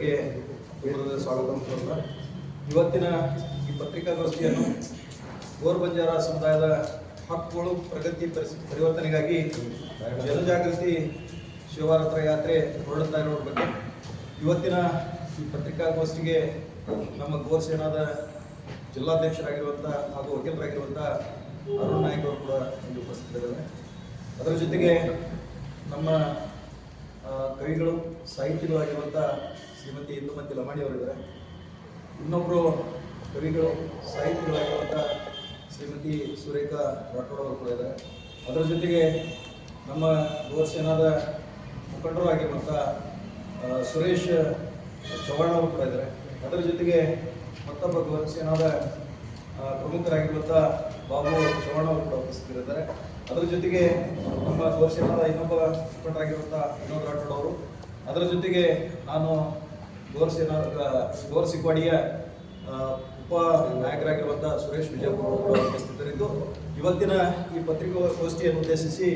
ಅವರಿಗೆ ಸ್ವಾಗತ ಕೋರ್ತಾ ಇವತ್ತಿನ ಈ ಪತ್ರಿಕಾಗೋಷ್ಠಿಯನ್ನು ಗೋರ್ ಬಂಜಾರ ಸಮುದಾಯದ ಹಕ್ಕುಗಳು ಪ್ರಗತಿ ಪರಿವರ್ತನೆಗಾಗಿ ಜನಜಾಗೃತಿ ಶಿವರಾತ್ರ ಯಾತ್ರೆ ಹೊರಡುತ್ತಾ ಇರೋದ್ರ ಬಗ್ಗೆ ಇವತ್ತಿನ ಈ ಪತ್ರಿಕಾಗೋಷ್ಠಿಗೆ ನಮ್ಮ ಗೋರ್ ಸೇನಾದ ಜಿಲ್ಲಾಧ್ಯಕ್ಷರಾಗಿರುವಂಥ ಹಾಗೂ ವಕೀಲರಾಗಿರುವಂಥ ಅರುಣ್ ನಾಯ್ಕ ಅವರು ಕೂಡ ಇಲ್ಲಿ ಉಪಸ್ಥಿತರಿದ್ದಾರೆ. ಅದರ ಜೊತೆಗೆ ನಮ್ಮ ಕವಿಗಳು ಸಾಹಿತಿಗಳು ಆಗಿರುವಂಥ ಶ್ರೀಮತಿ ಇಂದುಮತಿ ಲಮಾಣಿ ಅವರಿದ್ದಾರೆ. ಇನ್ನೊಬ್ಬರು ಕವಿಗಳು ಸಾಹಿತಿಗಳಾಗಿರುವಂಥ ಶ್ರೀಮತಿ ಸುರೇಖಾ ರಾಠೋಡ್ ಅವರು ಕೂಡ ಇದ್ದಾರೆ. ಅದರ ಜೊತೆಗೆ ನಮ್ಮ ಗೋರ್ ಸೇನಾದ ಮುಖಂಡರು ಆಗಿರುವಂಥ ಸುರೇಶ್ ಚವ್ಹಾಣ್ ಅವರು ಕೂಡ ಇದ್ದಾರೆ. ಅದರ ಜೊತೆಗೆ ಮತ್ತೊಬ್ಬ ಗೋರ್ ಸೇನಾದ ಪ್ರಮುಖರಾಗಿರುವಂಥ ಬಾಬು ಚವ್ಹಾಣ್ ಅವರು ಕೂಡ ಉಪಸ್ಥಿತರಿದ್ದಾರೆ. ಅದರ ಜೊತೆಗೆ ನಮ್ಮ ಗೋರ್ ಸೇನಾದ ಇನ್ನೊಬ್ಬ ಮುಖಂಡರಾಗಿರುವಂಥ ವಿನೋದ್ ರಾಠೋಡ್ ಅವರು, ಅದರ ಜೊತೆಗೆ ನಾನು ಗೋರ್ ಸಿಕ್ವಾಡಿಯ ಉಪ ನಾಯಕರಾಗಿರುವಂಥ ಸುರೇಶ್ ವಿಜಯಪುರ ಅವರು ಕೂಡ ಉಪಸ್ಥಿತರಿದ್ದು ಇವತ್ತಿನ ಈ ಪತ್ರಿಕಾಗೋಷ್ಠಿಯನ್ನು ಉದ್ದೇಶಿಸಿ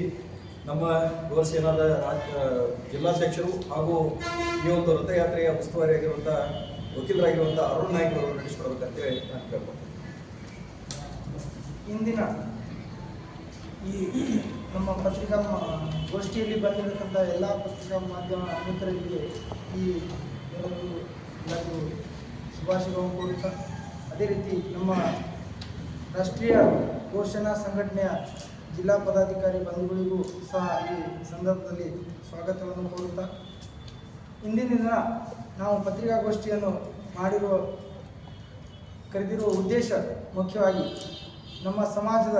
ನಮ್ಮ ಗೋರ್ ಸೇನಾದ ಜಿಲ್ಲಾಧ್ಯಕ್ಷರು ಹಾಗೂ ಈ ಒಂದು ರಥಯಾತ್ರೆಯ ಉಸ್ತುವಾರಿಯಾಗಿರುವಂಥ ವಕೀಲರಾಗಿರುವಂಥ ಅರುಣ್ ನಾಯ್ಕ ಅವರು ನಡೆಸಿಕೊಡ್ಬೇಕಂತೇಳಿ ನಾನು ಕೇಳ್ಕೊಳ್ತೀನಿ. ಇಂದಿನ ಈ ನಮ್ಮ ಪತ್ರಿಕಾ ಗೋಷ್ಠಿಯಲ್ಲಿ ಬಂದಿರತಕ್ಕಂಥ ಎಲ್ಲ ಪತ್ರಿಕಾ ಮಾಧ್ಯಮ ಮಿತ್ರರಿಗೆ ಈ ಎಲ್ಲರಿಗೂ ಶುಭಾಶಯಗಳನ್ನು ಕೋರುತ್ತಾ, ಅದೇ ರೀತಿ ನಮ್ಮ ರಾಷ್ಟ್ರೀಯ ಗೋರ್ ಸೇನಾ ಸಂಘಟನೆಯ ಜಿಲ್ಲಾ ಪದಾಧಿಕಾರಿ ಬಂಧುಗಳಿಗೂ ಸಹ ಈ ಸಂದರ್ಭದಲ್ಲಿ ಸ್ವಾಗತವನ್ನು ಕೋರುತ್ತಾ, ಇಂದಿನ ದಿನ ನಾವು ಪತ್ರಿಕಾಗೋಷ್ಠಿಯನ್ನು ಕರೆದಿರುವ ಉದ್ದೇಶ ಮುಖ್ಯವಾಗಿ ನಮ್ಮ ಸಮಾಜದ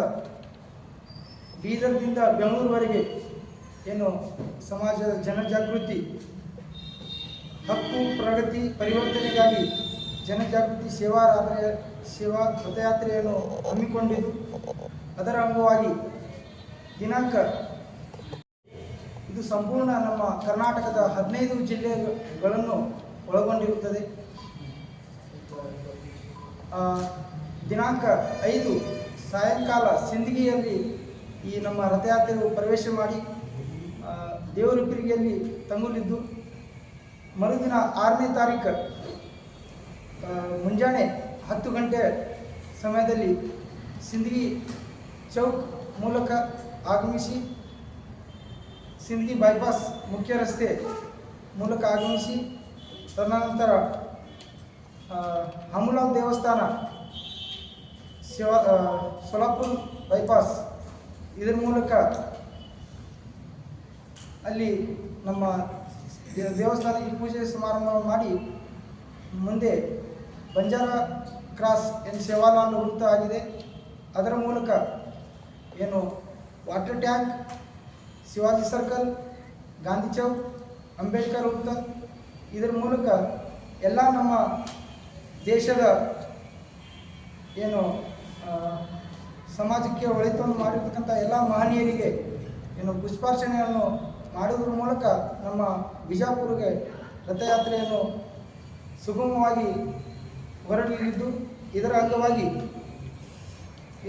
ಬೀದರ್ದಿಂದ ಬೆಂಗಳೂರುವರೆಗೆ ಏನು ಸಮಾಜದ ಜನಜಾಗೃತಿ ಹಕ್ಕು ಪ್ರಗತಿ ಪರಿವರ್ತನೆಗಾಗಿ ಜನಜಾಗೃತಿ ಸೇವಾ ರಥಯಾತ್ರೆಯನ್ನು ಹಮ್ಮಿಕೊಂಡಿದ್ದು, ಅದರ ಅಂಗವಾಗಿ ದಿನಾಂಕ ಇದು ಸಂಪೂರ್ಣ ನಮ್ಮ ಕರ್ನಾಟಕದ 15 ಜಿಲ್ಲೆಗಳನ್ನು ಒಳಗೊಂಡಿರುತ್ತದೆ. ದಿನಾಂಕ 5 ಸಾಯಂಕಾಲ ಸಿಂದಗಿಯಲ್ಲಿ ಈ ನಮ್ಮ ರಥಯಾತ್ರೆಯು ಪ್ರವೇಶ ಮಾಡಿ ದೇವರಪಿರಿಗೆಯಲ್ಲಿ ತಂಗುಲಿದ್ದು, ಮರುದಿನ 6ನೇ ತಾರೀಕು ಮುಂಜಾನೆ 10 ಗಂಟೆ ಸಮಯದಲ್ಲಿ ಸಿಂದಗಿ ಚೌಕ್ ಮೂಲಕ ಆಗಮಿಸಿ ಸಿಂದಗಿ ಬೈಪಾಸ್ ಮುಖ್ಯ ರಸ್ತೆ ಮೂಲಕ ಆಗಮಿಸಿ ತದನಂತರ ಹಮುಲಾಲ್ ದೇವಸ್ಥಾನ ಸೋಲಾಪುರ ಬೈಪಾಸ್ ಇದರ ಮೂಲಕ ಅಲ್ಲಿ ನಮ್ಮ ದೇವಸ್ಥಾನಕ್ಕೆ ಪೂಜೆ ಸಮಾರಂಭ ಮಾಡಿ ಮುಂದೆ ಬಂಜಾರ ಕ್ರಾಸ್ ಏನು ಸೇವಾಲಾಲ್ ವೃತ್ತ ಆಗಿದೆ, ಅದರ ಮೂಲಕ ಏನು water tank, Shivaji circle, Gandhi Chowk, Ambedkar ವೃತ್ತ ಇದರ ಮೂಲಕ ಎಲ್ಲ ನಮ್ಮ ದೇಶದ ಏನು ಸಮಾಜಕ್ಕೆ ಒಳಿತನ್ನು ಮಾಡಿರ್ತಕ್ಕಂಥ ಎಲ್ಲ ಮಹನೀಯರಿಗೆ ಏನು ಪುಷ್ಪಾರ್ಚನೆಯನ್ನು ಮಾಡುವುದರ ಮೂಲಕ ನಮ್ಮ ಬಿಜಾಪುರಕ್ಕೆ ರಥಯಾತ್ರೆಯನ್ನು ಸುಗಮವಾಗಿ ಹೊರಡಲಿದ್ದು, ಇದರ ಅಂಗವಾಗಿ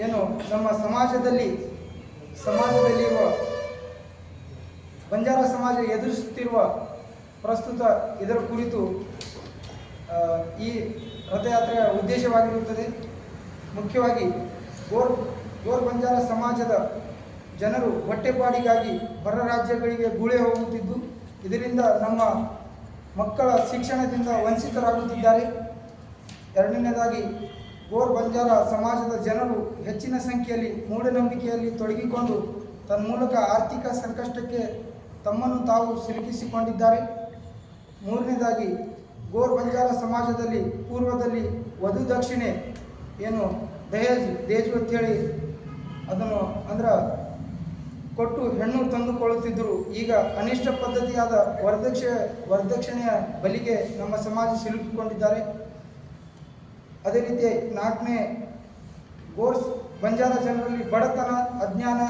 ಏನು ನಮ್ಮ ಸಮಾಜದಲ್ಲಿರುವ ಬಂಜಾರ ಸಮಾಜ ಎದುರಿಸುತ್ತಿರುವ ಪ್ರಸ್ತುತ ಇದರ ಕುರಿತು ಈ ರಥಯಾತ್ರೆಯ ಉದ್ದೇಶವಾಗಿರುತ್ತದೆ. ಮುಖ್ಯವಾಗಿ ಗೋರ್ ಬಂಜಾರ ಸಮಾಜದ ಜನರು ಹೊಟ್ಟೆಪಾಡಿಗಾಗಿ ಹೊರ ರಾಜ್ಯಗಳಿಗೆ ಗುಳೆ ಹೋಗುತ್ತಿದ್ದು, ಇದರಿಂದ ನಮ್ಮ ಮಕ್ಕಳ ಶಿಕ್ಷಣದಿಂದ ವಂಚಿತರಾಗುತ್ತಿದ್ದಾರೆ. ಎರಡನೇದಾಗಿ ಗೋರ್ ಬಂಜಾರ ಸಮಾಜದ ಜನರು ಹೆಚ್ಚಿನ ಸಂಖ್ಯೆಯಲ್ಲಿ ಮೂಢನಂಬಿಕೆಯಲ್ಲಿ ತೊಡಗಿಕೊಂಡು ತನ್ಮೂಲಕ ಆರ್ಥಿಕ ಸಂಕಷ್ಟಕ್ಕೆ ತಮ್ಮನ್ನು ತಾವು ಸಿಲುಕಿಸಿಕೊಂಡಿದ್ದಾರೆ. ಮೂರನೇದಾಗಿ ಗೋರ್ ಬಂಜಾರ ಸಮಾಜದಲ್ಲಿ ಪೂರ್ವದಲ್ಲಿ ವಧು ದಕ್ಷಿಣೆ ಏನು ದೇಜು ಅಂತೇಳಿ ಅದನ್ನು ಕೊಟ್ಟು ಹೆಣ್ಣು ತಂದುಕೊಳ್ಳುತ್ತಿದ್ದರು. ಈಗ ಅನಿಷ್ಟ ಪದ್ಧತಿಯಾದ ವರದಕ್ಷಿಣೆಯ ಬಲಿಗೆ ನಮ್ಮ ಸಮಾಜ ಸಿಲುಕಿಕೊಂಡಿದ್ದಾರೆ. ಅದೇ ರೀತಿ ನಾಲ್ಕನೇ, ಗೋರ್ ಬಂಜಾರ ಜನರಲ್ಲಿ ಬಡತನ, ಅಜ್ಞಾನ,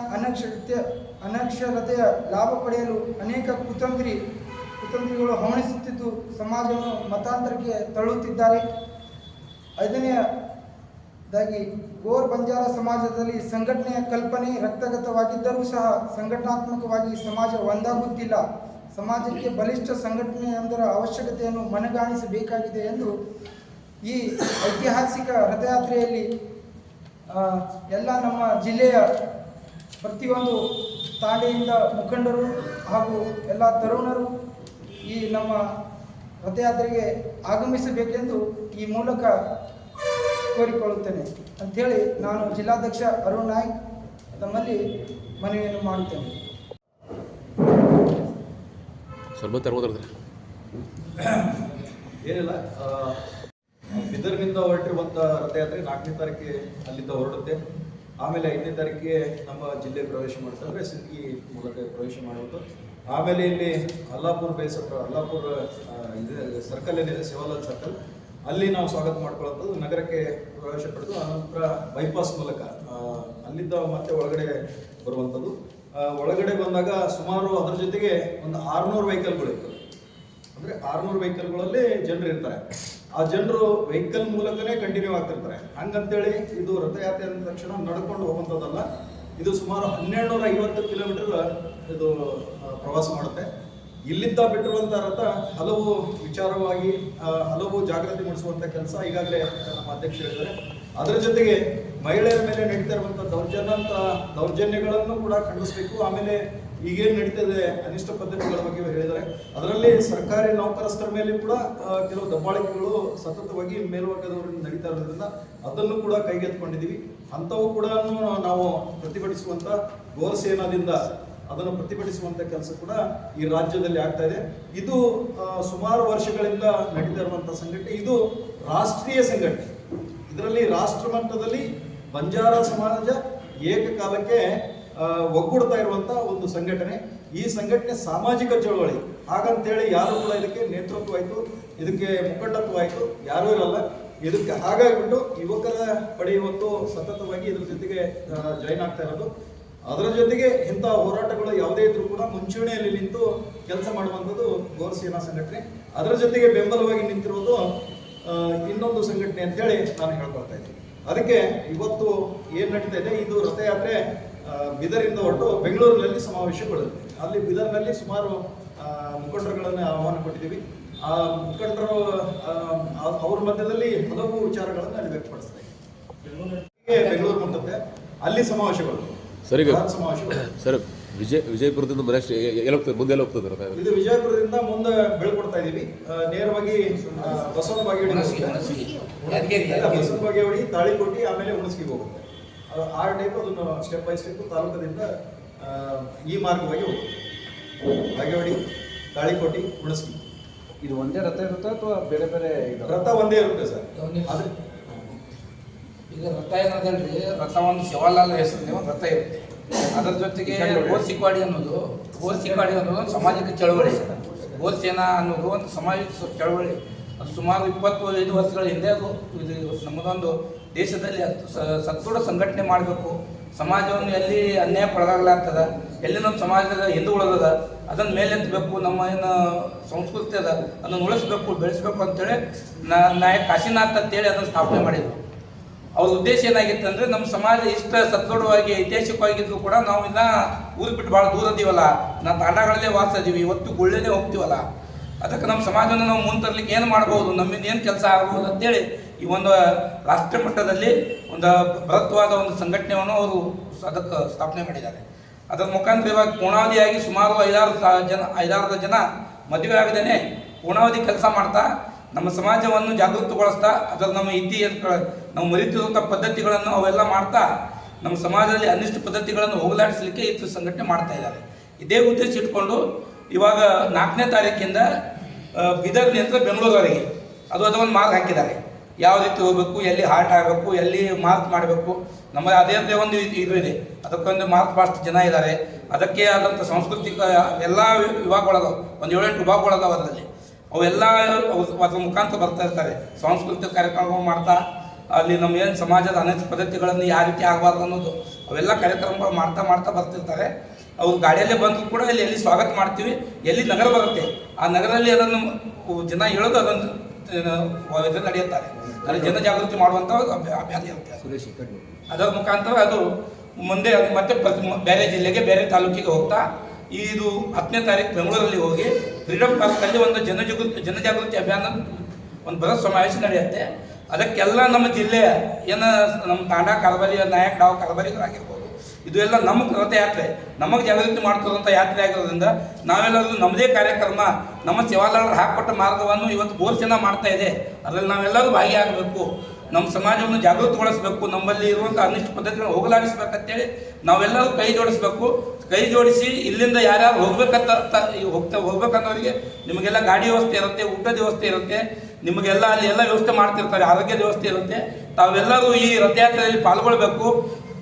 ಅನಕ್ಷರತೆಯ ಲಾಭ ಪಡೆಯಲು ಅನೇಕ ಕುತಂತ್ರಿಗಳು ಹವಣಿಸುತ್ತಿದ್ದು ಸಮಾಜವನ್ನು ಮತಾಂತರಕ್ಕೆ ತಳ್ಳುತ್ತಿದ್ದಾರೆ. ಐದನೇದಾಗಿ ಗೋರ್ ಬಂಜಾರ ಸಮಾಜದಲ್ಲಿ ಸಂಘಟನೆಯ ಕಲ್ಪನೆ ರಕ್ತಗತವಾಗಿದ್ದರೂ ಸಹ ಸಂಘಟನಾತ್ಮಕವಾಗಿ ಸಮಾಜ ಒಂದಾಗುತ್ತಿಲ್ಲ. ಸಮಾಜಕ್ಕೆ ಬಲಿಷ್ಠ ಸಂಘಟನೆಯೊಂದರ ಅವಶ್ಯಕತೆಯನ್ನು ಮನಗಾಣಿಸಬೇಕಾಗಿದೆ ಎಂದು ಈ ಐತಿಹಾಸಿಕ ರಥಯಾತ್ರೆಯಲ್ಲಿ ಎಲ್ಲ ನಮ್ಮ ಜಿಲ್ಲೆಯ ಪ್ರತಿಯೊಂದು ತಾಂಡೆಯಿಂದ ಮುಖಂಡರು ಹಾಗೂ ಎಲ್ಲ ತರುಣರು ಈ ನಮ್ಮ ರಥಯಾತ್ರೆಗೆ ಆಗಮಿಸಬೇಕೆಂದು ಈ ಮೂಲಕ ಕೋರಿಕೊಳ್ಳುತ್ತೇನೆ ಅಂಥೇಳಿ ನಾನು ಜಿಲ್ಲಾಧ್ಯಕ್ಷ ಅರುಣ್ ನಾಯ್ಕ್ ತಮ್ಮಲ್ಲಿ ಮನವಿಯನ್ನು ಮಾಡುತ್ತೇನೆ. ಏನಿಲ್ಲ, ಬಿದರ್ನಿಂದ ಹೊರಟಿರುವಂಥ ರಥಯಾತ್ರೆ 4ನೇ ತಾರೀಕಿಗೆ ಅಲ್ಲಿಂದ ಹೊರಡುತ್ತೆ. ಆಮೇಲೆ 5ನೇ ತಾರೀಕಿಗೆ ನಮ್ಮ ಜಿಲ್ಲೆ ಪ್ರವೇಶ ಮಾಡ್ತಾರೆ, ಅಂದರೆ ಸಿಂದಗಿ ಮೂಲಕ ಪ್ರವೇಶ ಮಾಡುವುದು. ಆಮೇಲೆ ಇಲ್ಲಿ ಅಲ್ಲಾಪುರ ಬೇಸ್ ಹತ್ರ ಅಲ್ಲಾಪುರ ಸರ್ಕಲ್ ಏನಿದೆ, ಶಿವಾಲಾಲ್ ಸರ್ಕಲ್, ಅಲ್ಲಿ ನಾವು ಸ್ವಾಗತ ಮಾಡ್ಕೊಳ್ಳೋದು, ನಗರಕ್ಕೆ ಪ್ರವೇಶ ಪಡೆದು ಆನಂತರ ಬೈಪಾಸ್ ಮೂಲಕ ಅಲ್ಲಿಂದ ಮತ್ತೆ ಒಳಗಡೆ ಬರುವಂಥದ್ದು. ಒಳಗಡೆ ಬಂದಾಗ ಸುಮಾರು ಅದರ ಜೊತೆಗೆ ಒಂದು 600 ವೆಹಿಕಲ್ಗಳು ಇರ್ತವೆ. ಅಂದರೆ 600 ವೆಹಿಕಲ್ಗಳಲ್ಲಿ ಜನರು ಇರ್ತಾರೆ. ಆ ಜನರು ವೆಹಿಕಲ್ ಮೂಲಕನೇ ಕಂಟಿನ್ಯೂ ಆಗ್ತಿರ್ತಾರೆ. ಹಂಗಂತೇಳಿ ಇದು ರಥಯಾತ್ರೆ ಅಂದ ತಕ್ಷಣ ನಡ್ಕೊಂಡು ಹೋಗುವಂಥದ್ದಲ್ಲ. ಇದು ಸುಮಾರು 1250 ಕಿಲೋಮೀಟರ್ ಇದು ಪ್ರವಾಸ ಮಾಡುತ್ತೆ. ಇಲ್ಲಿಂದ ಬಿಟ್ಟಿರುವಂಥ ರಥ ಹಲವು ವಿಚಾರವಾಗಿ ಹಲವು ಜಾಗೃತಿ ಮೂಡಿಸುವಂಥ ಕೆಲಸ ಈಗಾಗಲೇ ನಮ್ಮ ಅಧ್ಯಕ್ಷರು ಹೇಳಿದ್ದಾರೆ. ಅದರ ಜೊತೆಗೆ ಮಹಿಳೆಯರ ಮೇಲೆ ನಡೀತಾ ಇರುವಂಥ ದೌರ್ಜನ್ಯಗಳನ್ನು ಕೂಡ ಖಂಡಿಸಬೇಕು. ಆಮೇಲೆ ಈಗೇನು ನಡೀತದೆ ಅನಿಷ್ಟ ಪದ್ಧತಿಗಳ ಬಗ್ಗೆ ಹೇಳಿದ್ದಾರೆ. ಅದರಲ್ಲಿ ಸರ್ಕಾರಿ ನೌಕರಸ್ಥರ ಮೇಲೆ ಕೂಡ ಕೆಲವು ದಬ್ಬಾಳಿಕೆಗಳು ಸತತವಾಗಿ ಮೇಲ್ವರ್ಗದವರಿಂದ ನಡೀತಾ ಇರೋದ್ರಿಂದ ಅದನ್ನು ಕೂಡ ಕೈಗೆತ್ತಿಕೊಂಡಿದ್ದೀವಿ. ಅಂಥವು ಕೂಡ ನಾವು ಪ್ರತಿಭಟಿಸುವಂಥ ಗೋರಸೇನಾದಿಂದ ಅದನ್ನು ಪ್ರತಿಭಟಿಸುವಂಥ ಕೆಲಸ ಕೂಡ ಈ ರಾಜ್ಯದಲ್ಲಿ ಆಗ್ತಾ ಇದೆ. ಇದು ಸುಮಾರು ವರ್ಷಗಳಿಂದ ನಡೀತಾ ಇರುವಂಥ ಸಂಘಟನೆ. ಇದು ರಾಷ್ಟ್ರೀಯ ಸಂಘಟನೆ. ಇದರಲ್ಲಿ ರಾಷ್ಟ್ರ ಮಟ್ಟದಲ್ಲಿ ಬಂಜಾರ ಸಮಾಜ ಏಕಕಾಲಕ್ಕೆ ಒಗ್ಗೂಡ್ತಾ ಇರುವಂಥ ಒಂದು ಸಂಘಟನೆ. ಈ ಸಂಘಟನೆ ಸಾಮಾಜಿಕ ಚಳವಳಿ. ಹಾಗಂತೇಳಿ ಯಾರು ಕೂಡ ಇದಕ್ಕೆ ನೇತೃತ್ವ ಆಯಿತು, ಇದಕ್ಕೆ ಮುಖಂಡತ್ವ ಆಯಿತು, ಯಾರೂ ಇರಲ್ಲ. ಇದಕ್ಕೆ ಹಾಗಾಗಿಬಿಟ್ಟು ಯುವಕರ ಪಡೆ ಇವತ್ತು ಸತತವಾಗಿ ಇದ್ರ ಜೊತೆಗೆ ಜಾಯಿನ್ ಆಗ್ತಾ ಇರೋದು. ಅದರ ಜೊತೆಗೆ ಇಂಥ ಹೋರಾಟಗಳು ಯಾವುದೇ ಇದ್ರೂ ಕೂಡ ಮುಂಚೂಣಿಯಲ್ಲಿ ನಿಂತು ಕೆಲಸ ಮಾಡುವಂಥದ್ದು ಗೋರಸೇನಾ ಸಂಘಟನೆ. ಅದರ ಜೊತೆಗೆ ಬೆಂಬಲವಾಗಿ ನಿಂತಿರೋದು ಇನ್ನೊಂದು ಸಂಘಟನೆ ಅಂತೇಳಿ ನಾನು ಹೇಳ್ಕೊಳ್ತಾ ಇದ್ದೀನಿ. ಅದಕ್ಕೆ ಇವತ್ತು ಏನು ನಡೀತಾ ಇದೆ, ಇದು ರಥಯಾತ್ರೆ ಬೀದರಿಂದ ಹೊರಟು ಬೆಂಗಳೂರಿನಲ್ಲಿ ಸಮಾವೇಶಗೊಳ್ಳುತ್ತೆ. ಅಲ್ಲಿ ಬೀದರ್ನಲ್ಲಿ ಸುಮಾರು ಮುಖಂಡರುಗಳನ್ನು ಆಹ್ವಾನ ಕೊಟ್ಟಿದ್ದೀವಿ. ಆ ಮುಖಂಡರು ಅವ್ರ ಮಧ್ಯದಲ್ಲಿ ಹಲವು ವಿಚಾರಗಳನ್ನು ಅಲ್ಲಿ ವ್ಯಕ್ತಪಡಿಸ್ತಾರೆ. ಬೆಂಗಳೂರು ಮುಟ್ಟುತ್ತೆ, ಅಲ್ಲಿ ಸಮಾವೇಶಗಳು. ಸರಿ ಸರ್, ವಿಜಯಪುರದಿಂದ ಮುಂದೆ ಎಲ್ಲ ಹೋಗ್ತದೆ ಇದು ವಿಜಯಪುರದಿಂದ ಮುಂದೆ ಬೆಳ್ಕೊಡ್ತಾ ಇದೀವಿ. ನೇರವಾಗಿ ಬಸವನ ಬಾಗೇವಾಡಿ, ತಾಳಿಕೋಟಿ, ಆಮೇಲೆ ಹುಣಸಗಿಗೆ ಹೋಗುತ್ತೆ. ಆ ಟೈಪ್ ಅದನ್ನು ಸ್ಟೆಪ್ ಬೈ ಸ್ಟೆಪ್ ತಾಲೂಕದಿಂದ ಈ ಮಾರ್ಗವಾಗಿ ಹೋಗುತ್ತೆ. ಬಾಗೇವಾಡಿ, ತಾಳಿಕೋಟಿ, ಹುಣಸಗಿ. ಇದು ಒಂದೇ ರಥ ಇರುತ್ತೆ ಅಥವಾ ಬೇರೆ ಬೇರೆ ರಥ ಒಂದೇ ಇರುತ್ತೆ ಸರ್. ಆದ್ರೆ ಈಗ ರಥ ಏನದಲ್ರಿ, ರಥ ಒಂದು ಶಿವಾಲಾಲ್ ಹೆಸರಲ್ಲಿ ಒಂದು ರಥ ಇರುತ್ತೆ. ಅದರ ಜೊತೆಗೆ ಗೋರ್ಸಿಕ್ವಾಡಿ ಅನ್ನೋದು ಒಂದು ಸಾಮಾಜಿಕ ಚಳವಳಿ. ಗೋರ್ಸೇನಾ ಅನ್ನೋದು ಒಂದು ಸಾಮಾಜಿಕ ಚಳವಳಿ. ಅದು ಸುಮಾರು 25 ವರ್ಷಗಳ ಹಿಂದೆ ಅದು ಇದು ನಮ್ಮದೊಂದು ದೇಶದಲ್ಲಿ ಸದೃಢ ಸಂಘಟನೆ ಮಾಡಬೇಕು. ಸಮಾಜವನ್ನು ಎಲ್ಲಿ ಅನ್ಯಾಯ ಪಡೆದಾಗಲಾಗ್ತದ, ಎಲ್ಲಿ ನಮ್ಮ ಸಮಾಜದ ಹಿಂದೆ ಉಳಿದದ ಅದನ್ನು ಮೇಲೆತ್ತಬೇಕು, ನಮ್ಮ ಏನು ಸಂಸ್ಕೃತಿ ಅದ ಅದನ್ನು ಉಳಿಸ್ಬೇಕು, ಬೆಳೆಸಬೇಕು ಅಂತೇಳಿ ನಾಯಕ ಕಾಶಿನಾಥ್ ಅಂತೇಳಿ ಅದನ್ನು ಸ್ಥಾಪನೆ ಮಾಡಿದರು. ಅವ್ರ ಉದ್ದೇಶ ಏನಾಗಿತ್ತು ಅಂದರೆ, ನಮ್ಮ ಸಮಾಜ ಇಷ್ಟ ಸದೃಢವಾಗಿ ಐತಿಹಾಸಿಕವಾಗಿದ್ರು ಕೂಡ ನಾವು ಇನ್ನ ಊರು ಬಿಟ್ಟು ಭಾಳ ದೂರ ಇದೀವಲ್ಲ, ನಾವು ತಾಂಡಗಳಲ್ಲೇ ವಾಸ ಇದೀವಿ, ಇವತ್ತು ಗುಳ್ಳೆನೇ ಹೋಗ್ತೀವಲ್ಲ, ಅದಕ್ಕೆ ನಮ್ಮ ಸಮಾಜವನ್ನು ನಾವು ಮುಂತರ್ಲಿಕ್ಕೆ ಏನು ಮಾಡ್ಬೋದು, ನಮ್ಮಿಂದ ಏನು ಕೆಲಸ ಆಗ್ಬೋದು ಅಂತೇಳಿ ಈ ಒಂದು ರಾಷ್ಟ್ರ ಮಟ್ಟದಲ್ಲಿ ಒಂದು ಬೃಹತ್ವಾದ ಒಂದು ಸಂಘಟನೆಯನ್ನು ಅವರು ಅದಕ್ಕೆ ಸ್ಥಾಪನೆ ಮಾಡಿದ್ದಾರೆ. ಅದರ ಮುಖಾಂತರ ಇವಾಗ ಪೂರ್ಣಾವಧಿಯಾಗಿ ಸುಮಾರು 5-6 ಜನ ಮದುವೆ ಆಗದೇನೆ ಪೂರ್ಣಾವಧಿ ಕೆಲಸ ಮಾಡ್ತಾ ನಮ್ಮ ಸಮಾಜವನ್ನು ಜಾಗೃತಗೊಳಿಸ್ತಾ, ಅದರ ನಮ್ಮ ನಾವು ಮರಿತಿರುವಂಥ ಪದ್ಧತಿಗಳನ್ನು ಅವೆಲ್ಲ ಮಾಡ್ತಾ ನಮ್ಮ ಸಮಾಜದಲ್ಲಿ ಅನಿಷ್ಟ ಪದ್ಧತಿಗಳನ್ನು ಹೋಗಲಾಡಿಸಲಿಕ್ಕೆ ಇದು ಸಂಘಟನೆ ಮಾಡ್ತಾ ಇದ್ದಾರೆ. ಇದೇ ಉದ್ದೇಶ ಇಟ್ಕೊಂಡು ಇವಾಗ 4ನೇ ತಾರೀಕಿಂದ ಬೀದರ್ನಿಂದ ಬೆಂಗಳೂರವರೆಗೆ ಅದೊಂದು ಮಾರ್ಕ್ ಹಾಕಿದ್ದಾರೆ. ಯಾವ ರೀತಿ ಹೋಗಬೇಕು, ಎಲ್ಲಿ ಹಾಲ್ಟ್ ಆಗಬೇಕು, ಎಲ್ಲಿ ಮಾರ್ಕ್ ಮಾಡಬೇಕು, ನಮ್ಮ ಅದೇ ಒಂದು ಇದು ಇದೆ. ಅದಕ್ಕೊಂದು ಮಾರ್ಕ್ ಪಾಸ್ಟ್ ಜನ ಇದ್ದಾರೆ. ಅದಕ್ಕೆ ಆದಂಥ ಸಾಂಸ್ಕೃತಿಕ ಎಲ್ಲ ವಿಭಾಗಗಳದಾವ, ಒಂದು 7-8 ವಿಭಾಗಗಳದಾವ. ಅದರಲ್ಲಿ ಅವೆಲ್ಲ ಅದ್ರ ಮುಖಾಂತರ ಬರ್ತಾ ಇರ್ತಾರೆ. ಸಾಂಸ್ಕೃತಿಕ ಕಾರ್ಯಕ್ರಮ ಮಾಡ್ತಾ ಅಲ್ಲಿ ನಮ್ಮ ಏನು ಸಮಾಜದ ಅನೇಕ ಪದ್ಧತಿಗಳನ್ನು ಯಾವ ರೀತಿ ಆಗಬಾರ್ದು ಅನ್ನೋದು ಅವೆಲ್ಲ ಕಾರ್ಯಕ್ರಮಗಳು ಮಾಡ್ತಾ ಬರ್ತಿರ್ತಾರೆ. ಅವ್ರು ಗಾಡಿಯಲ್ಲೇ ಬಂದರೂ ಕೂಡ ಎಲ್ಲಿ ಸ್ವಾಗತ ಮಾಡ್ತೀವಿ, ಎಲ್ಲಿ ನಗರ ಬರುತ್ತೆ ಆ ನಗರದಲ್ಲಿ ಅದನ್ನು ಜನ ಹೇಳೋದು ಅದೊಂದು ಇದು ನಡೆಯುತ್ತಾರೆ. ಅಲ್ಲಿ ಜನ ಜಾಗೃತಿ ಮಾಡುವಂಥ ಅಭ್ಯಾಸ ಇರುತ್ತೆ. ಅದರ ಮುಖಾಂತರ ಅದು ಮುಂದೆ ಮತ್ತೆ ಬೇರೆ ಜಿಲ್ಲೆಗೆ, ಬೇರೆ ತಾಲೂಕಿಗೆ ಹೋಗ್ತಾ ಇದು 10ನೇ ತಾರೀಕು ಬೆಂಗಳೂರಲ್ಲಿ ಹೋಗಿ ಫ್ರೀಡಮ್ ಪಾರ್ಕಲ್ಲಿ ಒಂದು ಜನಜಾಗೃತಿ ಅಭಿಯಾನ ಒಂದು ಬೃಹತ್ ಸಮಾವೇಶ ನಡೆಯುತ್ತೆ. ಅದಕ್ಕೆಲ್ಲ ನಮ್ಮ ಜಿಲ್ಲೆಯ ನಮ್ಮ ತಾಂಡಾ ಕಾಲಬಾರಿ ನಾಯಕ ಡಾವ್ ಕಾಲಬಾರಿಗಳಾಗಿರ್ಬೋದು, ಇದು ಎಲ್ಲ ನಮ್ಮ ರಥಯಾತ್ರೆ, ನಮಗೆ ಜಾಗೃತಿ ಮಾಡ್ಕೊಳ್ಳುವಂಥ ಯಾತ್ರೆ ಆಗಿರೋದ್ರಿಂದ ನಾವೆಲ್ಲರೂ ನಮ್ಮದೇ ಕಾರ್ಯಕ್ರಮ, ನಮ್ಮ ಸೇವಾದಾರರು ಹಾಕಿಕೊಟ್ಟ ಮಾರ್ಗವನ್ನು ಇವತ್ತು ಘೋಷಣೆ ಮಾಡ್ತಾ ಇದೆ. ಅದರಲ್ಲಿ ನಾವೆಲ್ಲರೂ ಭಾಗಿಯಾಗಬೇಕು, ನಮ್ಮ ಸಮಾಜವನ್ನು ಜಾಗೃತಗೊಳಿಸಬೇಕು, ನಮ್ಮಲ್ಲಿ ಇರುವಂಥ ಅನಿಷ್ಟ ಪದ್ಧತಿಗಳನ್ನು ಹೋಗಲಾಡಿಸ್ಬೇಕಂತೇಳಿ ನಾವೆಲ್ಲರೂ ಕೈ ಜೋಡಿಸಿ ಇಲ್ಲಿಂದ ಯಾರ್ಯಾರು ಹೋಗ್ಬೇಕನ್ನೋರಿಗೆ ನಿಮಗೆಲ್ಲ ಗಾಡಿ ವ್ಯವಸ್ಥೆ ಇರುತ್ತೆ, ಊಟದ ವ್ಯವಸ್ಥೆ ಇರುತ್ತೆ, ನಿಮಗೆಲ್ಲ ಅಲ್ಲಿ ಎಲ್ಲ ವ್ಯವಸ್ಥೆ ಮಾಡ್ತಿರ್ತಾರೆ, ಆರೋಗ್ಯದ ವ್ಯವಸ್ಥೆ ಇರುತ್ತೆ. ತಾವೆಲ್ಲರೂ ಈ ರಥಯಾತ್ರೆಯಲ್ಲಿ ಪಾಲ್ಗೊಳ್ಬೇಕು.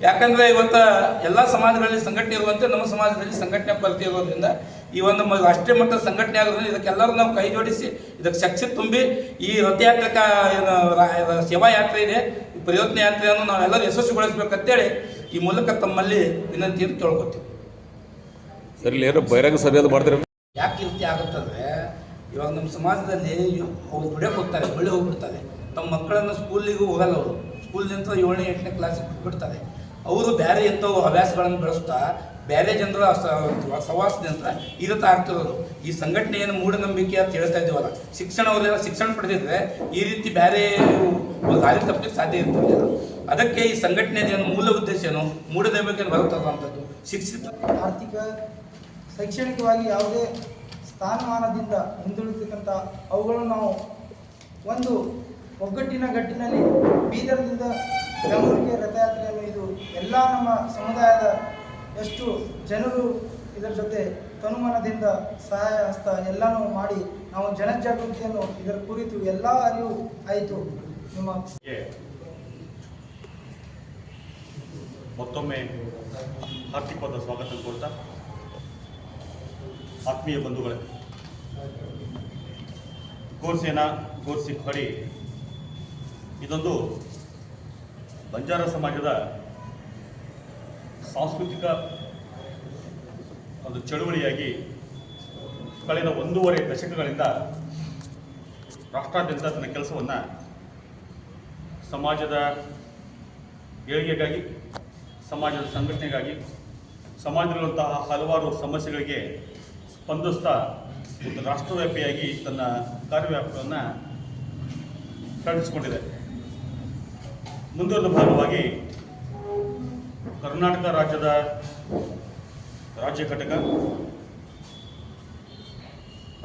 ಯಾಕಂದರೆ ಇವತ್ತು ಎಲ್ಲ ಸಮಾಜಗಳಲ್ಲಿ ಸಂಘಟನೆ ಇರುವಂತೆ ನಮ್ಮ ಸಮಾಜದಲ್ಲಿ ಸಂಘಟನೆ ಕೊರತೆ ಇರೋದ್ರಿಂದ ಈ ಒಂದು ರಾಷ್ಟ್ರೀಯ ಮಟ್ಟದ ಸಂಘಟನೆ ಆಗೋದ್ರಿಂದ ಇದಕ್ಕೆಲ್ಲರೂ ನಾವು ಕೈ ಜೋಡಿಸಿ ಇದಕ್ಕೆ ಶಕ್ತಿ ತುಂಬಿ ಈ ರಥಯಾತ್ರೆ ಸೇವಾ ಯಾತ್ರೆ ಇದೆ, ಈ ಪರಿವರ್ತನೆ ಯಾತ್ರೆಯನ್ನು ನಾವೆಲ್ಲರೂ ಯಶಸ್ವಿಗೊಳಿಸಬೇಕಂತೇಳಿ ಈ ಮೂಲಕ ತಮ್ಮಲ್ಲಿ ವಿನಂತಿಯನ್ನು ಕೇಳ್ಕೊತೀವಿ. ಸರಿ, ಏನೋ ಬಹಿರಂಗ ಸಭೆ ಅದು ಮಾಡ್ತಾರೆ. ಯಾಕೆ ಈ ರೀತಿ ಆಗುತ್ತಂದರೆ ಇವಾಗ ನಮ್ಮ ಸಮಾಜದಲ್ಲಿ ಅವ್ರು ದುಡಿಯೋಕೆ ಹೋಗ್ತಾರೆ, ಒಳ್ಳೆ ಹೋಗ್ಬಿಡ್ತಾರೆ, ತಮ್ಮ ಮಕ್ಕಳನ್ನು ಸ್ಕೂಲಿಗೂ ಹೋಗಲ್ಲ, ಅವರು ಸ್ಕೂಲ್ನಿಂದ 7ನೇ 8ನೇ ಕ್ಲಾಸಿಗೆ ಬಿಡ್ತಾರೆ. ಅವರು ಬೇರೆ ಎಂಥವು ಹವ್ಯಾಸಗಳನ್ನು ಬೆಳೆಸ್ತಾ ಬೇರೆ ಜನರ ಸವಾಸದಿಂದ ಇರುತ್ತಾ ಆಗ್ತಿರೋದು. ಈ ಸಂಘಟನೆ ಏನು ಮೂಢನಂಬಿಕೆ ಅಂತ ಹೇಳ್ತಾ ಇದ್ದೀವಲ್ಲ, ಅವರೆಲ್ಲ ಶಿಕ್ಷಣ ಪಡೆದಿದ್ರೆ ಈ ರೀತಿ ಬೇರೆ ದಾರಿ ತಪ್ಪಲಿಕ್ಕೆ ಸಾಧ್ಯ ಇರ್ತಿರಲಿಲ್ಲ. ಅದಕ್ಕೆ ಈ ಸಂಘಟನೆಯ ಮೂಲ ಉದ್ದೇಶ ಏನು, ಮೂಢನಂಬಿಕೆ ಬರುತ್ತದಂಥದ್ದು ಶಿಕ್ಷಿತ ಆರ್ಥಿಕ ಶೈಕ್ಷಣಿಕವಾಗಿ ಯಾವುದೇ ಸ್ಥಾನಮಾನದಿಂದ ಹಿಂದುಳಿತಕ್ಕಂಥ ಅವುಗಳನ್ನು ನಾವು ಒಂದು ಒಗ್ಗಟ್ಟಿನ ಗಟ್ಟಿನಲ್ಲಿ ಬೀದರ್ನಿಂದ ಬೆಂಗಳೂರಿಗೆ ರಥಯಾತ್ರೆಯನ್ನು ಇದು ಎಲ್ಲ ನಮ್ಮ ಸಮುದಾಯದ ಎಷ್ಟು ಜನರು ಇದರ ಜೊತೆ ತನುಮನದಿಂದ ಸಹಾಯ ಹಸ್ತ ಎಲ್ಲನೂ ಮಾಡಿ ನಾವು ಜನಜಾಗೃತಿಯನ್ನು ಇದರ ಕುರಿತು ಎಲ್ಲ ಅರಿವು ಆಯಿತು. ನಿಮ್ಮ ಮತ್ತೊಮ್ಮೆ ಹಾರ್ದಿಕವಾದ ಸ್ವಾಗತ ಕೋರ್ತಾ, ಆತ್ಮೀಯ ಬಂಧುಗಳೇ, ಗೋರ್ಸೇನಾ ಗೋರ್ಸಿಖ್ ಹೊಡಿ ಇದೊಂದು ಬಂಜಾರ ಸಮಾಜದ ಸಾಂಸ್ಕೃತಿಕ ಒಂದು ಚಳುವಳಿಯಾಗಿ ಕಳೆದ 1.5 ದಶಕಗಳಿಂದ ರಾಷ್ಟ್ರಾದ್ಯಂತ ತನ್ನ ಕೆಲಸವನ್ನು ಸಮಾಜದ ಏಳಿಗೆಗಾಗಿ, ಸಮಾಜದ ಸಂಘಟನೆಗಾಗಿ, ಸಮಾಜದಲ್ಲಿರುವಂತಹ ಹಲವಾರು ಸಮಸ್ಯೆಗಳಿಗೆ ಸ್ಪಂದಿಸ್ತಾ ಒಂದು ರಾಷ್ಟ್ರವ್ಯಾಪಿಯಾಗಿ ತನ್ನ ಕಾರ್ಯವ್ಯಾಪ್ತಿಯನ್ನು ಕಲ್ಪಿಸಿಕೊಂಡಿದೆ. ಮುಂದುವರೆದ ಭಾಗವಾಗಿ ಕರ್ನಾಟಕ ರಾಜ್ಯದ ರಾಜ್ಯ ಘಟಕ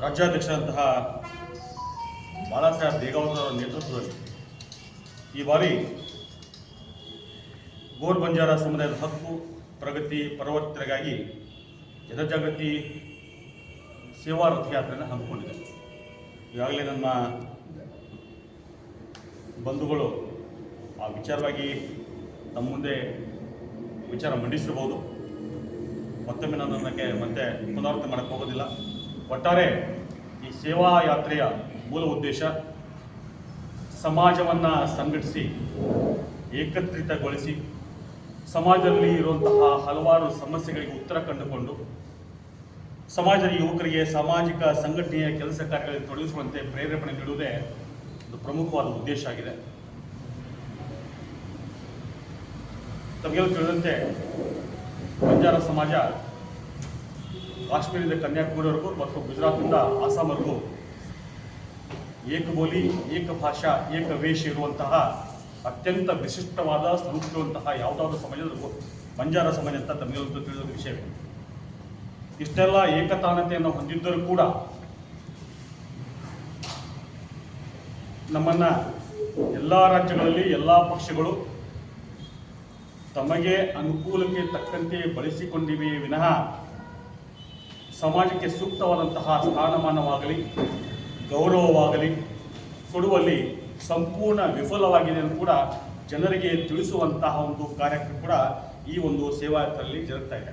ರಾಜ್ಯಾಧ್ಯಕ್ಷರಂತಹ ಬಾಳಾಸಾಹೇಬ್ ದೇಗಾವತ್ ಅವರ ನೇತೃತ್ವದಲ್ಲಿ ಈ ಬಾರಿ ಗೋರ್ ಬಂಜಾರ ಸಮುದಾಯದ ಹಕ್ಕು, ಪ್ರಗತಿ, ಪರಿವರ್ತನೆಗಾಗಿ ಜನಜಾಗೃತಿ ಸೇವಾ ರಥಯಾತ್ರೆಯನ್ನು ಹಮ್ಮಿಕೊಂಡಿದೆ. ಈಗಾಗಲೇ ನನ್ನ ಬಂಧುಗಳು ಆ ವಿಚಾರವಾಗಿ ನಮ್ಮ ಮುಂದೆ ವಿಚಾರ ಮಂಡಿಸಿರ್ಬೋದು. ಮತ್ತೊಮ್ಮೆ ನಾನು ಅದಕ್ಕೆ ಮತ್ತೆ ಪುನರಾವರ್ತನೆ ಮಾಡೋಕ್ಕೆ ಹೋಗೋದಿಲ್ಲ. ಒಟ್ಟಾರೆ ಈ ಸೇವಾ ಯಾತ್ರೆಯ ಮೂಲ ಉದ್ದೇಶ ಸಮಾಜವನ್ನು ಸಂಘಟಿಸಿ ಏಕತ್ರಿತಗೊಳಿಸಿ ಸಮಾಜದಲ್ಲಿ ಇರುವಂತಹ ಹಲವಾರು ಸಮಸ್ಯೆಗಳಿಗೆ ಉತ್ತರ ಕಂಡುಕೊಂಡು ಸಮಾಜದ ಯುವಕರಿಗೆ ಸಾಮಾಜಿಕ ಸಂಘಟನೆಯ ಕೆಲಸ ಕಾರ್ಯಗಳಲ್ಲಿ ತೊಡಗಿಸುವಂತೆ ಪ್ರೇರೇಪಣೆ ನೀಡುವುದೇ ಒಂದು ಪ್ರಮುಖವಾದ ಉದ್ದೇಶ ಆಗಿದೆ. ತಮಗೆಲ್ಲ ತಿಳಿದಂತೆ ಬಂಜಾರ ಸಮಾಜ ಕಾಶ್ಮೀರದಿಂದ ಕನ್ಯಾಕುಮಾರಿವರೆಗೂ ಮತ್ತು ಗುಜರಾತ್ನಿಂದ ಆಸಾಂವರೆಗೂ ಏಕಬೋಲಿ, ಏಕಭಾಷಾ, ಏಕವೇಷ ಇರುವಂತಹ ಅತ್ಯಂತ ವಿಶಿಷ್ಟವಾದ ಸ್ವರೂಪವಿರುವಂತಹ ಯಾವುದಾದ್ರೂ ಸಮಾಜದವರೆಗೂ ಬಂಜಾರ ಸಮಾಜ ಅಂತ ತಮಗೆಲ್ಲರೂ ತಿಳಿದ ವಿಷಯವೇ. ಇಷ್ಟೆಲ್ಲ ಏಕತಾನತೆಯನ್ನು ಹೊಂದಿದ್ದರೂ ಕೂಡ ನಮ್ಮನ್ನು ಎಲ್ಲ ರಾಜ್ಯಗಳಲ್ಲಿ ಎಲ್ಲ ಪಕ್ಷಗಳು ತಮಗೆ ಅನುಕೂಲಕ್ಕೆ ತಕ್ಕಂತೆ ಬಳಸಿಕೊಂಡಿವೆಯೇ ವಿನಃ ಸಮಾಜಕ್ಕೆ ಸೂಕ್ತವಾದಂತಹ ಸ್ಥಾನಮಾನವಾಗಲಿ ಗೌರವವಾಗಲಿ ಕೊಡುವಲ್ಲಿ ಸಂಪೂರ್ಣ ವಿಫಲವಾಗಿದೆ ಎಂದು ಕೂಡ ಜನರಿಗೆ ತಿಳಿಸುವಂತಹ ಒಂದು ಕಾರ್ಯಕ್ರಮ ಕೂಡ ಈ ಒಂದು ಸೇವಾಯಾತ್ರೆಯಲ್ಲಿ ಜರುಗ್ತಾ ಇದೆ.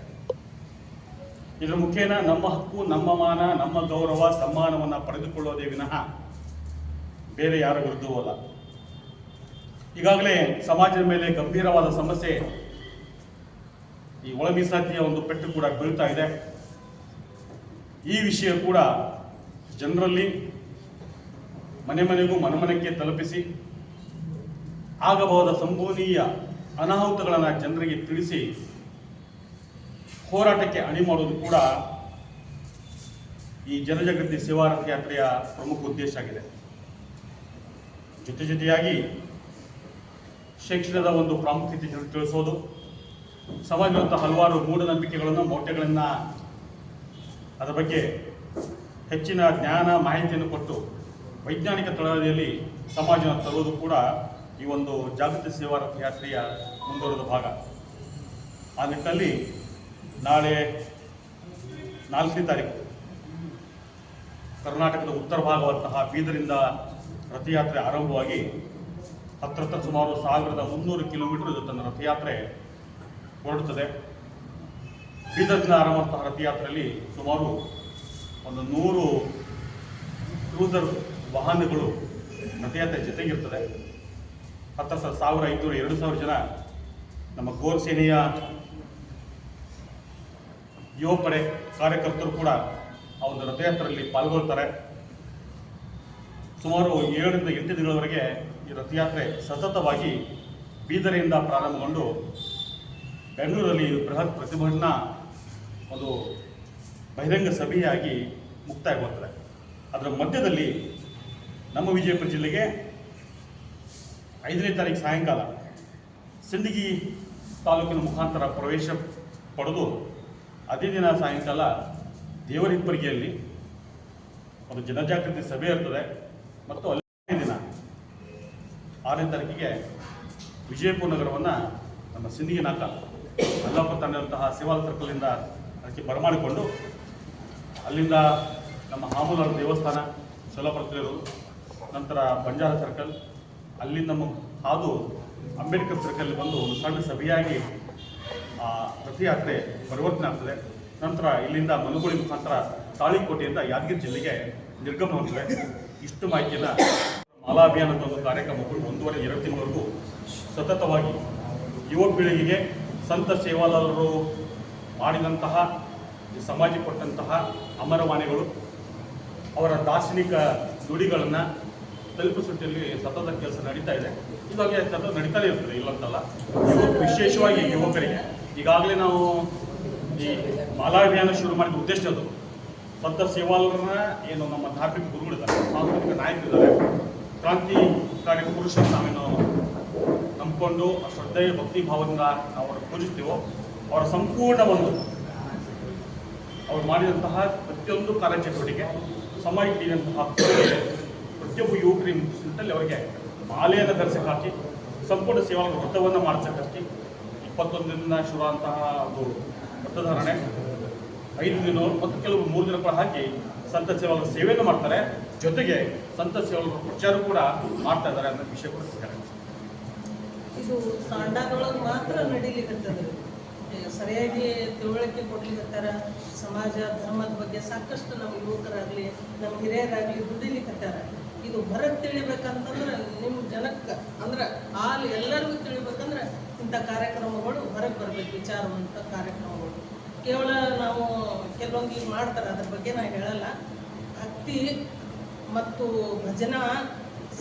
ಇದರ ಮುಖೇನ ನಮ್ಮ ಹಕ್ಕು, ನಮ್ಮ ಮಾನ, ನಮ್ಮ ಗೌರವ, ಸಮ್ಮಾನವನ್ನು ಪಡೆದುಕೊಳ್ಳೋದೇ ವಿನಃ ಬೇರೆ ಯಾರ ವಿರುದ್ಧವೂ ಅಲ್ಲ. ಈಗಾಗಲೇ ಸಮಾಜದ ಮೇಲೆ ಗಂಭೀರವಾದ ಸಮಸ್ಯೆ, ಈ ಒಳ ಮೀಸಲಾತಿಯ ಒಂದು ಪೆಟ್ಟು ಕೂಡ ಬೀಳ್ತಾ ಇದೆ. ಈ ವಿಷಯ ಕೂಡ ಜನರಲ್ಲಿ ಮನೆ ಮನೆಗೂ ಮನಮನಕ್ಕೆ ತಲುಪಿಸಿ ಆಗಬಹುದಾದ ಸಂಭವನೀಯ ಅನಾಹುತಗಳನ್ನು ಜನರಿಗೆ ತಿಳಿಸಿ ಹೋರಾಟಕ್ಕೆ ಅಣಿ ಮಾಡುವುದು ಕೂಡ ಈ ಜನಜಾಗೃತಿ ಸೇವಾ ರಥಯಾತ್ರೆಯ ಪ್ರಮುಖ ಉದ್ದೇಶ ಆಗಿದೆ. ಜೊತೆಯಾಗಿ ಶಿಕ್ಷಣದ ಒಂದು ಪ್ರಾಮುಖ್ಯತೆ ತಿಳಿಸೋದು, ಸಮಾಜದ ಹಲವಾರು ಮೂಢನಂಬಿಕೆಗಳನ್ನು, ಮೌಢ್ಯಗಳನ್ನು, ಅದರ ಬಗ್ಗೆ ಹೆಚ್ಚಿನ ಜ್ಞಾನ ಮಾಹಿತಿಯನ್ನು ಕೊಟ್ಟು ವೈಜ್ಞಾನಿಕ ತಳಹದಿಯಲ್ಲಿ ಸಮಾಜವನ್ನು ತರುವುದು ಕೂಡ ಈ ಒಂದು ಜಾಗೃತಿ ಸೇವಾ ರಥಯಾತ್ರೆಯ ಮುಂದುವರೆದ ಭಾಗ. ಆ ನಿಟ್ಟಿನಲ್ಲಿ ನಾಳೆ 4ನೇ ತಾರೀಕು ಕರ್ನಾಟಕದ ಉತ್ತರ ಭಾಗವಂತಹ ಬೀದರಿಂದ ರಥಯಾತ್ರೆ ಆರಂಭವಾಗಿ ಹತ್ರ ಸುಮಾರು 1300 ಕಿಲೋಮೀಟರ್ ಇದು ತನ್ನ ರಥಯಾತ್ರೆ ಹೊರಡುತ್ತದೆ. ಬೀದರ್ನಿಂದ ಆರಂಭವಂತಹ ರಥಯಾತ್ರೆಯಲ್ಲಿ ಸುಮಾರು ಒಂದು 100 ಕ್ರೂಸರ್ ವಾಹನಗಳು ರಥಯಾತ್ರೆ ಜೊತೆಗಿರ್ತದೆ. 1500-2000 ಜನ ನಮ್ಮ ಗೋರ್ ಸೇನೆಯ ಯುವ ಪಡೆ ಕಾರ್ಯಕರ್ತರು ಕೂಡ ಆ ಒಂದು ರಥಯಾತ್ರೆಯಲ್ಲಿ ಪಾಲ್ಗೊಳ್ತಾರೆ. ಸುಮಾರು 7 ರಿಂದ 8 ದಿನಗಳವರೆಗೆ ಈ ರಥಯಾತ್ರೆ ಸತತವಾಗಿ ಬೀದರಿಂದ ಪ್ರಾರಂಭಗೊಂಡು ಬೆಂಗಳೂರಲ್ಲಿ ಬೃಹತ್ ಪ್ರತಿಭಟನಾ ಒಂದು ಬಹಿರಂಗ ಸಭೆಯಾಗಿ ಮುಕ್ತಾಯಗೊಳ್ಳುತ್ತದೆ. ಅದರ ಮಧ್ಯದಲ್ಲಿ ನಮ್ಮ ವಿಜಯಪುರ ಜಿಲ್ಲೆಗೆ 5ನೇ ತಾರೀಕು ಸಾಯಂಕಾಲ ಸಿಂದಗಿ ತಾಲೂಕಿನ ಮುಖಾಂತರ ಪ್ರವೇಶ ಪಡೆದು ಅದೇ ದಿನ ಸಾಯಂಕಾಲ ದೇವರಿಪ್ಪರಿಗೆಯಲ್ಲಿ ಒಂದು ಜನಜಾಗೃತಿ ಸಭೆ ಇರ್ತದೆ. ಮತ್ತು ಅಲ್ಲೇ ದಿನ 6ನೇ ತಾರೀಕಿಗೆ ವಿಜಯಪುರ ನಗರವನ್ನು ನಮ್ಮ ಸಿಂದಗಿ ನಾಕ ಅಲ್ಲಾಪುರ ತಂಡಂತಹ ಸೇವಾಲ್ ಸರ್ಕಲಿಂದ ಅದಕ್ಕೆ ಬರಮಾಡಿಕೊಂಡು ಅಲ್ಲಿಂದ ನಮ್ಮ ಹಾಮೂಲಾರ ದೇವಸ್ಥಾನ ಸೋಲಾಪುರದಲ್ಲಿರೋದು, ನಂತರ ಬಂಜಾರ ಸರ್ಕಲ್, ಅಲ್ಲಿಂದ ಹಾದು ಅಂಬೇಡ್ಕರ್ ಸರ್ಕಲ್ ಬಂದು ಒಂದು ಸಣ್ಣ ಸಭೆಯಾಗಿ ರಥಯಾತ್ರೆ ಪರಿವರ್ತನೆ ಆಗ್ತದೆ. ನಂತರ ಇಲ್ಲಿಂದ ಮನುಗುಳಿ ಮುಖಾಂತರ ತಾಳಿಕೋಟೆಯಿಂದ ಯಾದಗಿರಿ ಜಿಲ್ಲೆಗೆ ನಿರ್ಗಮನ ಹೊಂದಿದೆ. ಇಷ್ಟು ಮಾಹಿತಿಯನ್ನು ಮಾಲಾ ಅಭಿಯಾನದ ಒಂದು ಕಾರ್ಯಕ್ರಮಗಳು 1.5-2 ತಿಂಗಳವರೆಗೂ ಸತತವಾಗಿ ಯುವ ಪೀಳಿಗೆಗೆ ಸಂತ ಸೇವಾಲಾಲರು ಮಾಡಿದಂತಹ ಸಮಾಜಕ್ಕೆ ಕೊಟ್ಟಂತಹ ಅಮರವಾಣಿಗಳು, ಅವರ ದಾರ್ಶನಿಕ ನುಡಿಗಳನ್ನು ತಲುಪಿಸುವಲ್ಲಿ ಸತತ ಕೆಲಸ ನಡೀತಾ ಇದೆ. ಇವಾಗ ಸತತ ನಡೀತಾನೆ ಇರ್ತದೆ, ಇಲ್ಲಂತಲ್ಲ. ವಿಶೇಷವಾಗಿ ಯುವಕರಿಗೆ ಈಗಾಗಲೇ ನಾವು ಈ ಮಾಲಾ ಅಭಿಯಾನ ಶುರು ಮಾಡಿದ ಉದ್ದೇಶ ಅದು. ಸಂತ ಸೇವಾಲರನ್ನ ಏನು ನಮ್ಮ ಧಾರ್ಮಿಕ ಗುರುಗಳಿದ್ದಾರೆ, ಸಾಂಸ್ಕೃತಿಕ ನಾಯಕರಿದ್ದಾರೆ, ಕ್ರಾಂತಿಕಾರಿ ಪುರುಷರು ನಾವೇನು ನಂಬಿಕೊಂಡು ಶ್ರದ್ಧೆ ಭಕ್ತಿ ಭಾವದಿಂದ ಅವರನ್ನು ಪೂಜಿಸ್ತೀವೋ, ಅವರ ಸಂಪೂರ್ಣ ಒಂದು ಅವರು ಮಾಡಿದಂತಹ ಪ್ರತಿಯೊಂದು ಕಾರ್ಯಚಟುವಟಿಕೆ ಸಮಾಜಕ್ಕೆ ನೀಡಿದಂತಹ ಪ್ರತಿಯೊಬ್ಬ ಯುವಕರಲ್ಲಿ ಅವರಿಗೆ ಮಾಲೆಯನ್ನು ಧರಿಸಕ್ಕೆ ಹಾಕಿ ಸಂಪೂರ್ಣ ಸೇವಾಲ ವ್ರತವನ್ನು ಮಾಡಿಸಕ್ಕೆ ಹಾಕಿ 21 ದಿನ ಶುರು ಅಂತಹ ಒಂದು ವ್ರತಧಾರಣೆ 5 ದಿನ ಮತ್ತು ಕೆಲವು 3 ದಿನಗಳು ಹಾಕಿ ಸಂತ ಸೇವಾಲರ ಸೇವೆಯನ್ನು ಮಾಡ್ತಾರೆ. ಜೊತೆಗೆ ಸಂತ ಸೇವಾಲರ ಪ್ರಚಾರ ಕೂಡ ಮಾಡ್ತಾ ಇದ್ದಾರೆ ಅನ್ನೋ ವಿಷಯ ಕೂಡ ಸಿಗ್ತಾರೆ. ಇದು ತಾಂಡದೊಳಗೆ ಮಾತ್ರ ನಡೀಲಿಕ್ಕತ್ತದ, ಸರಿಯಾಗಿ ತಿಳುವಳಿಕೆ ಕೊಡ್ಲಿಕ್ಕತ್ತಾರ. ಸಮಾಜ ಧರ್ಮದ ಬಗ್ಗೆ ಸಾಕಷ್ಟು ನಮ್ಮ ಯುವಕರಾಗಲಿ ನಮ್ಮ ಹಿರಿಯರಾಗಲಿ ದುಡಿಲಿಕ್ಕತ್ತಾರ. ಇದು ಹೊರಗೆ ತಿಳಿಬೇಕಂತಂದ್ರೆ ನಿಮ್ಮ ಜನಕ್ಕೆ ಅಂದ್ರೆ ಎಲ್ಲರಿಗೂ ತಿಳಿಬೇಕಂದ್ರೆ ಇಂಥ ಕಾರ್ಯಕ್ರಮಗಳು ಹೊರಗೆ ಬರಬೇಕು, ವಿಚಾರವಂತ ಕಾರ್ಯಕ್ರಮಗಳು. ಕೇವಲ ನಾವು ಕೆಲವೊಂದು ಈಗ ಮಾಡ್ತಾರೆ, ಅದ್ರ ಬಗ್ಗೆ ನಾನು ಹೇಳಲ್ಲ. ಭಕ್ತಿ ಮತ್ತು ಭಜನಾ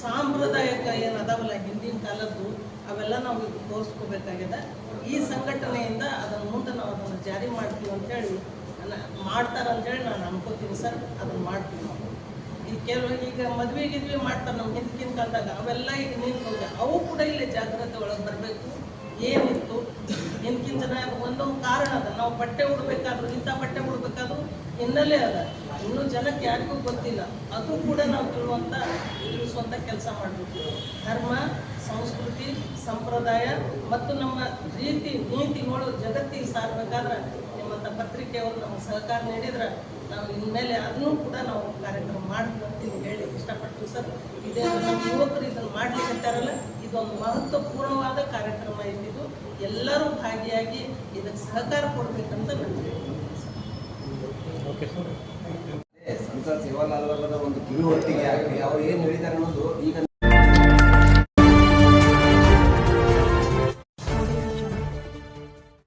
ಸಾಂಪ್ರದಾಯಿಕ ಏನು ಅದಾವಲ್ಲ ಹಿಂದಿನ ಕಾಲದ್ದು, ಅವೆಲ್ಲ ನಾವು ಈಗ ತೋರಿಸ್ಕೋಬೇಕಾಗಿದೆ. ಈ ಸಂಘಟನೆಯಿಂದ ಅದನ್ನು ಮುಂದೆ ನಾವು ಅದನ್ನು ಜಾರಿ ಮಾಡ್ತೀವಿ ಅಂತೇಳಿ ಮಾಡ್ತಾರೆ ಅಂತೇಳಿ ನಾನು ಅನ್ಕೋತೀನಿ ಸರ್. ಅದನ್ನು ಮಾಡ್ತೀವಿ ನಾವು. ಈ ಈಗ ಮದುವೆ ಮಾಡ್ತಾರೆ ನಮ್ಮ ಹಿಂದಿನ ಕಾಲದಾಗ, ಅವೆಲ್ಲ ಈಗ ನಿಂತೋಗ. ಅವು ಕೂಡ ಇಲ್ಲಿ ಜಾಗ್ರತೆ ಒಳಗೆ ಬರಬೇಕು. ಏನಿತ್ತು ಹಿಂದಿನ ಜನ ಒಂದೊಂದು ಕಾರಣ ಅದ. ನಾವು ಬಟ್ಟೆ ಉಡ್ಬೇಕಾದ್ರು, ಇಂಥ ಬಟ್ಟೆ ಉಡ್ಬೇಕಾದ್ರು ಹಿನ್ನೆಲೆ ಅದ. ಇನ್ನೂ ಜನಕ್ಕೆ ಯಾರಿಗೂ ಗೊತ್ತಿಲ್ಲ. ಅದು ಕೂಡ ನಾವು ತಿಳಿಸುವಂಥ ಕೆಲಸ ಮಾಡಬೇಕು. ಧರ್ಮ, ಸಂಸ್ಕೃತಿ, ಸಂಪ್ರದಾಯ ಮತ್ತು ನಮ್ಮ ರೀತಿ ನೀತಿಗಳು ಜಗತ್ತಿಗೆ ಸಾರಬೇಕಾದ್ರೆ ನಿಮ್ಮಂಥ ಪತ್ರಿಕೆಯವರು ನಮಗೆ ಸಹಕಾರ ನೀಡಿದ್ರೆ ನಾವು ಇನ್ಮೇಲೆ ಅದನ್ನು ಕೂಡ ನಾವು ಕಾರ್ಯಕ್ರಮ ಮಾಡ್ತೀವಿ ಅಂತ ಹೇಳಿ ಇಷ್ಟಪಡ್ತೀವಿ ಸರ್. ಇದೇ ನಮ್ಮ ಯುವಕರು ಇದನ್ನು ಮಾಡ್ಲಿಕ್ಕಿರ್ತಾರಲ್ಲ, ಇದೊಂದು ಮಹತ್ವಪೂರ್ಣವಾದ ಕಾರ್ಯಕ್ರಮ ಇದ್ದಿದ್ದು. ಎಲ್ಲರೂ ಭಾಗಿಯಾಗಿ ಇದಕ್ಕೆ ಸಹಕಾರ ಕೊಡಬೇಕಂತ ನನಗೆ ಸಂತ ಸೇವಾಲಾಲರ ಒಂದು ಕಿವಿ ಹೊತ್ತಿಗೆ ಆಗಲಿ ಅವ್ರು ಏನು ಹೇಳಿದ್ದಾರೆ ಅನ್ನೋದು ಈಗ